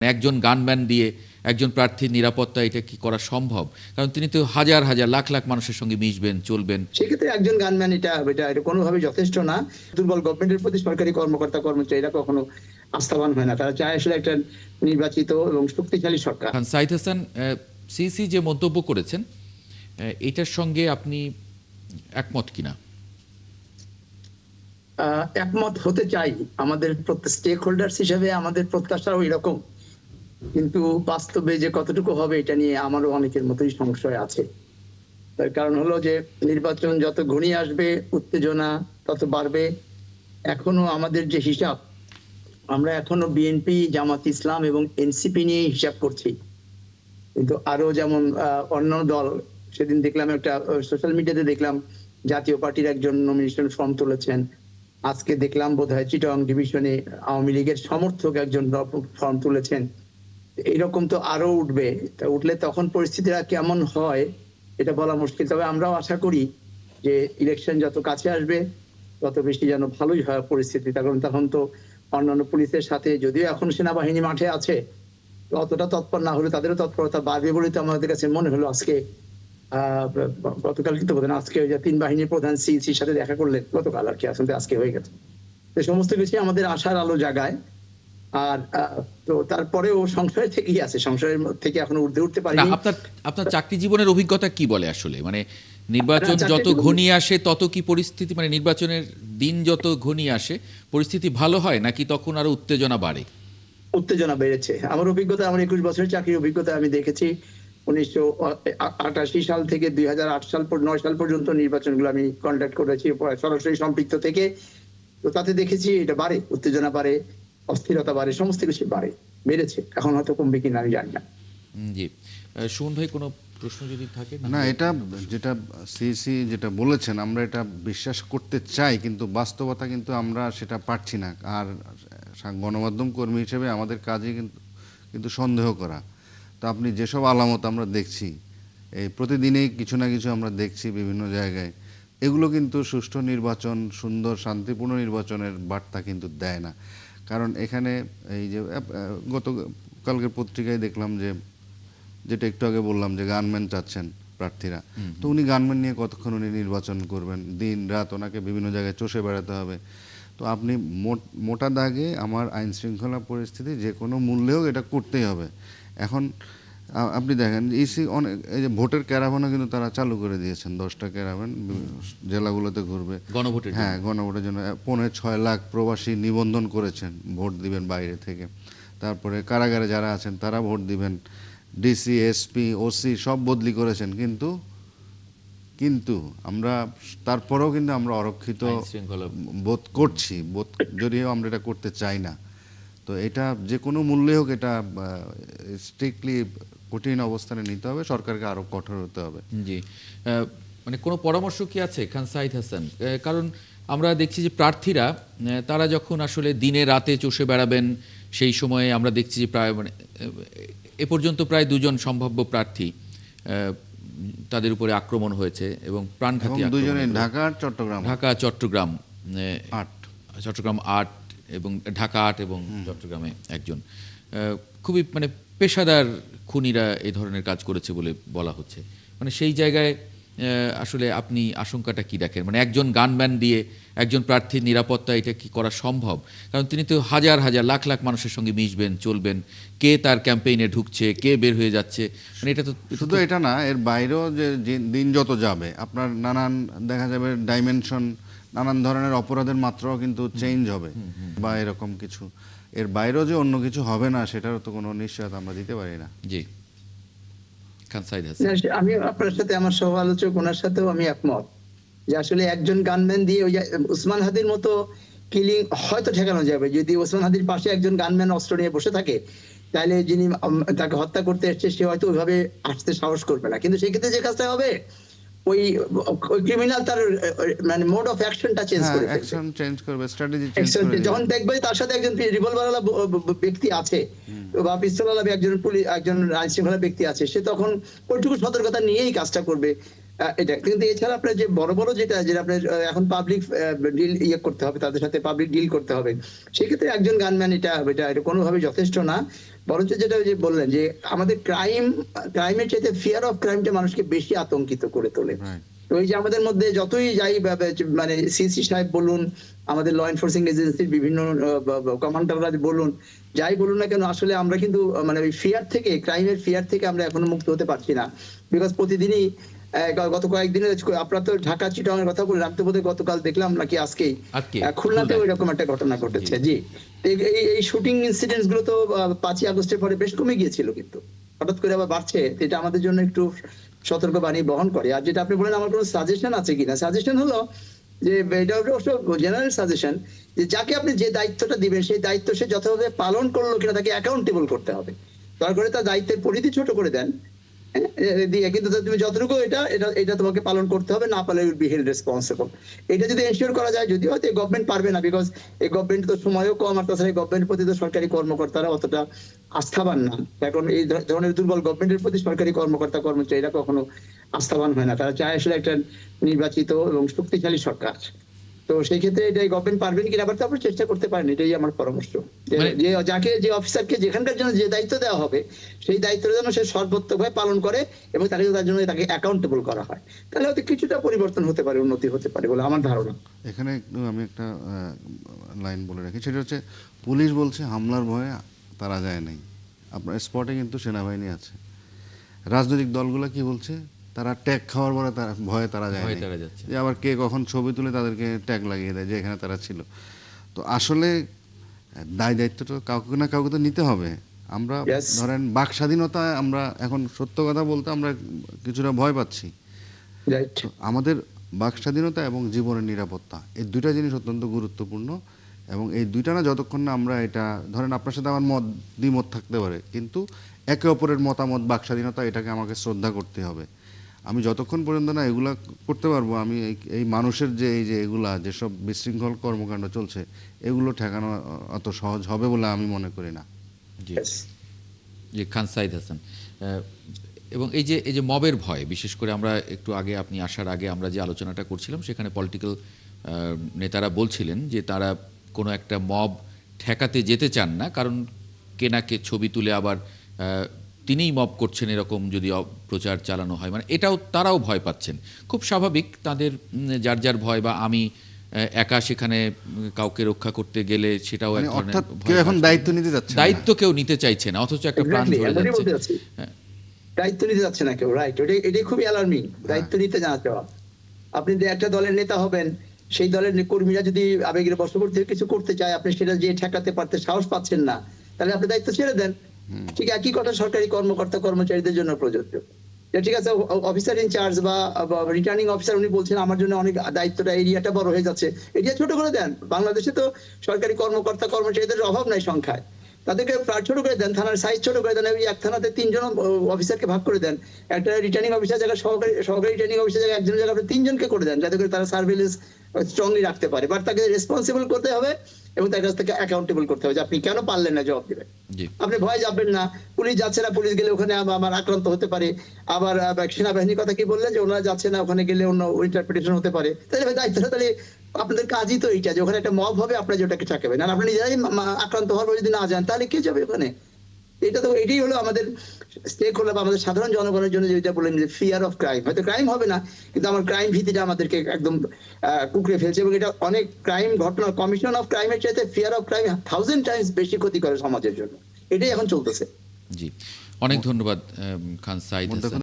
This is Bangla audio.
একজন গানম্যান দিয়ে একজন প্রার্থীর নিরাপত্তা এটা কি করা সম্ভব? কারণ তিনি তো হাজার হাজার লাখ লাখ মানুষের সঙ্গে মিশবেন, চলবেন। সেক্ষেত্রে একজন গানম্যান এটা কোনোভাবে যথেষ্ট না। দুর্বল গভর্নমেন্টের প্রতি সরকারি কর্মকর্তা কর্মচারীরা কখনো আস্থাবান হয় না। তারা চায় আসলে একটা নির্বাচিত এবং শক্তিশালী সরকার। খান সাঈদ হাসান, সিসি যে মন্তব্য করেছেন এটার সঙ্গে আপনি একমত কিনা? একমত হতে চাই। আমাদের স্টেক হোল্ডার্স হিসেবে আমাদের প্রত্যাশাও এরকম, কিন্তু বাস্তবে যে কতটুকু হবে এটা নিয়ে আমারও অনেকের মতোই সংশয় আছে। তার কারণ হলো যে নির্বাচন যত ঘনিয়ে আসবে উত্তেজনা তত বাড়বে। এখনো আমাদের যে হিসাব, আমরা এখনো বিএনপি, জামাত ইসলাম এবং এনসিপি নিয়ে হিসাব করছি, কিন্তু আরো যেমন অন্য দল, সেদিন দেখলাম একটা সোশ্যাল মিডিয়াতে দেখলাম জাতীয় পার্টির একজন নমিনেশন ফর্ম তুলেছেন। আজকে দেখলাম বোধহয় চিটং ডিভিশনে আওয়ামী লীগের সমর্থক একজন ফর্ম তুলেছেন। এইরকম তো আরো উঠবে। উঠলে তখন পরিস্থিতিটা কেমন হয় এটা বলা মুশকিল। তবে আমরাও আশা করি যে ইলেকশন যত কাছে আসবে তত বেশি যেন ভালোই হয় পরিস্থিতি। কারণ তখন তো অন্যান্য পুলিশের সাথে, যদিও এখন সেনাবাহিনী মাঠে আছে, অতটা তৎপর না হলে তাদেরও তৎপরতা বাড়বে বলে তো আমাদের কাছে মনে হলো। আজকে গতকাল কিন্তু আজকে ওই যে 3 বাহিনীর প্রধান সিসির সাথে দেখা করলেন গতকাল, আর কি আসলে আজকে হয়ে গেছে। তো সমস্ত কিছু আমাদের আশার আলো জাগায়। আর তো তারপরেও সংশয় থেকেই আছে, সংশয়ের থেকে এখনো উঠতে পারিনি। আপনার চাকরি জীবনের অভিজ্ঞতা কি বলে আসলে? মানে নির্বাচন যত ঘনিয়ে আসে তত কি পরিস্থিতি, মানে নির্বাচনের দিন যত ঘনিয়ে আসে পরিস্থিতি ভালো হয় নাকি তখন আরো উত্তেজনা বাড়ে? উত্তেজনা বেড়েছে। আমার অভিজ্ঞতা, আমার 21 বছরের চাকরির অভিজ্ঞতা আমি দেখেছি। 1988 সাল থেকে 2008 সাল 9 সাল পর্যন্ত নির্বাচনগুলো আমি কন্ডাক্ট করেছি সরাসরি সম্পৃক্ত থেকে। তো তাতে দেখেছি এটা বাড়ে, উত্তেজনা বাড়ে, অস্থিরতা বাড়ে, সমস্ত কিছু বাড়ে, বেড়েছে। এখন হয়তো কমবে কিনা আমি জানি না। জি, সুমন ভাই কোনো প্রশ্ন যদি থাকে? না, এটা যেটা সিসি যেটা বলেছেন আমরা এটা বিশ্বাস করতে চাই, কিন্তু বাস্তবতা কিন্তু আমরা সেটা পারছি না। আর গণমাধ্যম কর্মী হিসেবে আমাদের কাজে কিন্তু সন্দেহ করা। তো আপনি যেসব আলামত আমরা দেখছি, এই প্রতিদিনেই কিছু না কিছু আমরা দেখছি বিভিন্ন জায়গায়, এগুলো কিন্তু সুষ্ঠু নির্বাচন, সুন্দর শান্তিপূর্ণ নির্বাচনের বার্তা কিন্তু দেয় না। কারণ এখানে এই যে গতকালকের পত্রিকায় দেখলাম যে, যেটা একটু আগে বললাম যে গানম্যান চাচ্ছেন প্রার্থীরা, তো উনি গানম্যান নিয়ে কতক্ষণ উনি নির্বাচন করবেন? দিন রাত ওনাকে বিভিন্ন জায়গায় চষে বেড়াতে হবে। তো আপনি মোটা দাগে আমার আইন শৃঙ্খলা পরিস্থিতি যে কোনো মূল্যেও এটা করতেই হবে। এখন আপনি দেখেন অনেক এই যে ভোটের ক্যারাভানও কিন্তু তারা চালু করে দিয়েছেন। 10টা ক্যারাভান জেলাগুলোতে ঘুরবে গণভোটের। হ্যাঁ, গণভোটের জন্য 6.5 লাখ প্রবাসী নিবন্ধন করেছেন, ভোট দিবেন বাইরে থেকে। তারপরে কারাগারে যারা আছেন তারা ভোট দিবেন। ডিসি, এসপি, ওসি সব বদলি করেছেন, কিন্তু আমরা তারপরেও কিন্তু আমরা অরক্ষিত বোধ করছি, যদিও আমরা এটা করতে চাই না। তো এটা যে কোনো মূল্যে হোক এটা স্ট্রিক্টলি কঠিন অবস্থানে নিতে হবে, সরকারকে আরো কঠোর হতে হবে। জি, মানে কোনো পরামর্শ কি আছে খান সাঈদ হাসান? কারণ আমরা দেখছি যে প্রার্থীরা তারা যখন আসলে দিনে রাতে চষে বেড়াবেন, সেই সময়ে আমরা দেখছি যে প্রায় মানে এ পর্যন্ত প্রায় 2 জন সম্ভাব্য প্রার্থী তাদের উপরে আক্রমণ হয়েছে এবং প্রাণঘাতী আক্রমণ। দুজনে ঢাকা চট্টগ্রাম 8 এবং ঢাকা 8 এবং চট্টগ্রামে একজন। খুবই মানে পেশাদার খুনিরা এই ধরনের কাজ করেছে বলে বলা হচ্ছে। মানে সেই জায়গায় আসলে আপনি আশঙ্কাটা কি দেখেন? মানে একজন গানম্যান দিয়ে একজন প্রার্থীর নিরাপত্তা এটা কি করা সম্ভব? কারণ তিনি তো হাজার হাজার লাখ লাখ মানুষের সঙ্গে মিশবেন, চলবেন, কে তার ক্যাম্পেইনে ঢুকছে, কে বের হয়ে যাচ্ছে। মানে এটা তো শুধু এটা না, এর বাইরেও যে দিন যত যাবে আপনার নানান দেখা যাবে ডাইমেনশন, নানান ধরনের অপরাধের মাত্রাও কিন্তু চেঞ্জ হবে বা এরকম কিছু। এর বাইরেও যে অন্য কিছু হবে না সেটারও তো কোনো নিশ্চয়তা আমরা দিতে পারি না। জি, খান সাঈদ হাসান। আমি আপনার সাথে, আমার সহ আলোচক ওনার সাথেও আমি একমত যে আসলে একজন গানম্যান দিয়ে ওই উসমান হাদির মতো কিলিং হয়তো ঠেকানো যাবে। যদি ওসমান হাদির পাশে একজন গানম্যান অস্ত্র নিয়ে বসে থাকে, তাহলে যিনি তাকে হত্যা করতে এসছে সে হয়তো ওইভাবে আসতে সাহস করবে না। কিন্তু সেক্ষেত্রে যে কাজটা হবে, ওই ক্রিমিনাল তার মানে মোড অফ অ্যাকশনটা চেঞ্জ করবে, স্ট্র্যাটেজি চেঞ্জ করবে। যখন দেখবে তার সাথে একজন রিভলভারওয়ালা ব্যক্তি আছে বা পিস্তলওয়ালা একজন আইন শৃঙ্খলা ব্যক্তি আছে, সে তখন ওইটুকু সতর্কতা নিয়েই কাজটা করবে। এটা কিন্তু এছাড়া আপনার যে বড় বড় যেটা আপনার এখন পাবলিক ডিল করতে হবে, তাদের সাথে পাবলিক ডিল করতে হবে, সেক্ষেত্রে একজন গানম্যান এটা কোনোভাবে যথেষ্ট না। বরঞ্চ যেটা ওই যে বললেন যে আমাদের ক্রাইমের চাইতে ফিয়ার অফ ক্রাইমটা মানুষকে বেশি আতঙ্কিত করে তোলে। Right. তো এই যে আমাদের মধ্যে যতই যাই মানে সিসি সাহেব বলুন, আমাদের ল এনফোর্সিং এজেন্সির বিভিন্ন কমান্ডাররা বলুন, যাই বলুন না কেন, আসলে আমরা কিন্তু মানে ওই ফিয়ার থেকে, ক্রাইমের ফিয়ার থেকে আমরা এখনো মুক্ত হতে পারছি না। বিকজ প্রতিদিনই গত কয়েকদিনে আপনার তো ঢাকা চিটাগাং এর কথা বললেন, আমি তো বোধহয় গতকাল দেখলাম নাকি আজকেই খুলনাতে ওইরকম একটা ঘটনা ঘটেছে। জি, এই শুটিং ইনসিডেন্টস গুলো তো 5ই আগস্টের পরে বেশ কমে গিয়েছিল, কিন্তু হঠাৎ করে আবার বাড়ছে। এটা আমাদের জন্য একটু সতর্কবাণী বহন করে। আর যেটা আপনি বলেন আমার কোনো সাজেশন আছে কিনা, সাজেশন হলো যে এটা অবশ্য জেনারেল সাজেশন, যে যাকে আপনি যে দায়িত্বটা দিবেন সেই দায়িত্ব সে যথাভাবে পালন করলো কিনা তাকে অ্যাকাউন্টেবল করতে হবে। দয়া করে তার দায়িত্বের পরিধি ছোট করে দেন, কিন্তু তুমি যতটুকু এটা তোমাকে পালন করতে হবে, না পারলে you will be held responsible. এটা যদি এনশিওর করা যায়, যদিও হয়তো গভর্নমেন্ট পারবে না, বিকজ এই গভর্নমেন্ট তো সময়ও কম, আর তাছাড়া গভর্নমেন্টের প্রতি তো সরকারি কর্মকর্তারা অতটা আস্থাবান না। এখন এই ধরনের দুর্বল গভর্নমেন্টের প্রতি সরকারি কর্মকর্তা কর্মচারীরা কখনো আস্থাবান হয় না। তারা চায় আসলে একটা নির্বাচিত এবং শক্তিশালী সরকার। তো সেই ক্ষেত্রে এটা গভর্নমেন্ট পারবেন কিনা আবার তারপর চেষ্টা করতে পারেন, এটাই আমার পরামর্শ। যে যাকে যে অফিসারকে যেখানকার জন্য যে দায়িত্ব দেওয়া হবে সেই দায়িত্বের জন্য সে সর্বোত্তমভাবে পালন করে এবং তার জন্য তাকে অ্যাকাউন্টেবল করা হয়, তাহলে হয়তো কিছুটা পরিবর্তন হতে পারে, উন্নতি হতে পারে বলে আমার ধারণা। এখানে আমি একটা লাইন বলে রাখি, সেটা হচ্ছে পুলিশ বলছে হামলার ভয়ে তারা যায় নাই, আপনার স্পটে কিন্তু সেনাবাহিনী আছে। রাজনৈতিক দলগুলো কি বলছে, তারা ট্যাগ খাওয়ার পরে ভয়ে তারা যায় নাই, যে আবার কে কখন ছবি তুলে তাদেরকে ট্যাগ লাগিয়ে দেয় যে এখানে তারা ছিল। তো আসলে দায়িত্বটা কাউকে না কাউকে তো নিতে হবে। আমরা ধরেন বাক স্বাধীনতায় আমরা এখন সত্য কথা বলতে আমরা কিছুটা ভয় পাচ্ছি। আমাদের বাক স্বাধীনতা এবং জীবনের নিরাপত্তা, এই দুইটা জিনিস অত্যন্ত গুরুত্বপূর্ণ, এবং এই দুইটা না যতক্ষণ না আমরা এটা, ধরেন আপনার সাথে আমার দ্বিমত থাকতে পারে, কিন্তু একে অপরের মতামত, বাক স্বাধীনতা, এটাকে আমাকে শ্রদ্ধা করতে হবে। আমি যতক্ষণ পর্যন্ত না এগুলা করতে পারবো, আমি এই মানুষের যে এই যে এগুলা যেসব বিশৃঙ্খল কর্মকাণ্ড চলছে এগুলো ঠেকানো অত সহজ হবে বলে আমি মনে করি না। জি, খান সাইদ হাসান, এবং এই যে মবের ভয়, বিশেষ করে আমরা একটু আগে, আপনি আসার আগে আমরা যে আলোচনাটা করছিলাম সেখানে পলিটিক্যাল নেতারা বলছিলেন যে তারা কোনো একটা মব ঠেকাতে যেতে চান না, কারণ কেনাকে ছবি তুলে আবার তিনিই মব করছেন এরকম যদি প্রচার চালানো হয়, মানে তারাও ভয় পাচ্ছেন। খুব স্বাভাবিক, তাদের যার যার ভয়, বা আমি একা সেখানে কাউকে রক্ষা করতে গেলে সেটাও এক ধরনের এখন দায়িত্ব নিতে যাচ্ছে, দায়িত্ব কেউ নিতে চাইছে না, অথচ একটা প্রাণ ঝরে যাচ্ছে, দায়িত্ব নিতে যাচ্ছে না কেউ। রাইট, এটাই খুবই অ্যালার্মিং, দায়িত্ব নিতে জানাতে হবে। আপনি যে একটা দলের নেতা হবেন, সেই দলের কর্মীরা যদি আবেগের বশবর্তী কিছু করতে চায়, আপনি সেটা যে ঠেকাতে পারতে সাহস পাচ্ছেন না, তাহলে আপনি দায়িত্ব ছেড়ে দেন। ঠিক একই কথা সরকারি কর্মকর্তা কর্মচারীদের জন্য প্রযোজ্য। ঠিক আছে, অফিসার ইনচার্জ বা রিটার্নিং অফিসার উনি বলছেন আমার জন্য অনেক দায়িত্বটা, এরিয়াটা বড় হয়ে যাচ্ছে, এরিয়া ছোট করে দেন। বাংলাদেশে তো সরকারি কর্মকর্তা কর্মচারীদের অভাব নাই সংখ্যায়, তাদেরকে ছোট করে দেন, থানার সাইজ ছোট করে দেন, এক থানাতে 3 জন অফিসারকে ভাগ করে দেন, একটা রিটার্নিং অফিসার জায়গায় সহকারী রিটার্নিং অফিসার জায়গায় একজনের জায়গায় 3 জনকে করে দেন, যাতে করে তারা সার্ভেলেন্স স্ট্রংলি রাখতে পারে। বাট তাকে রেসপন্সিবল করতে হবে এবং তার কাছ থেকে অ্যাকাউন্টেবল করতে হবে যে আপনি কেন পারলেন না জবাব দিবেন। আপনি ভয় যাবেন না, পুলিশ যাচ্ছে না, পুলিশ গেলে ওখানে আমার আক্রান্ত হতে পারে। আবার সেনাবাহিনীর কথা কি বললেন যে ওনারা যাচ্ছে না, ওখানে গেলে অন্য ইন্টারপ্রিটেশন হতে পারে। তাহলে দায়িত্বটা, তাহলে আপনাদের কাজই তো এইটা যে ওখানে একটা মব হবে, আপনারা যেটাকে ঠেকাবেন, আর আপনি নিজেরাই আক্রান্ত হওয়ার যদি না যান তাহলে কে যাবে ওখানে? এটাই হলো আমাদের স্টেক হোল্ডার বা আমাদের সাধারণ জনগণের জন্য যেটা বললেন যে ফিয়ার অফ ক্রাইম। হয়তো ক্রাইম হবে না, কিন্তু আমার ক্রাইম ভীতিটা আমাদেরকে একদম কুকড়ে ফেলছে, এবং এটা অনেক ক্রাইম ঘটনা, কমিশন অফ ক্রাইমের চাইতে ফিয়ার অফ ক্রাইম 1000 টাইমস বেশি ক্ষতি করে সমাজের জন্য। এটাই এখন চলতেছে। জি, অনেক ধন্যবাদ খান সাইদ হাসান।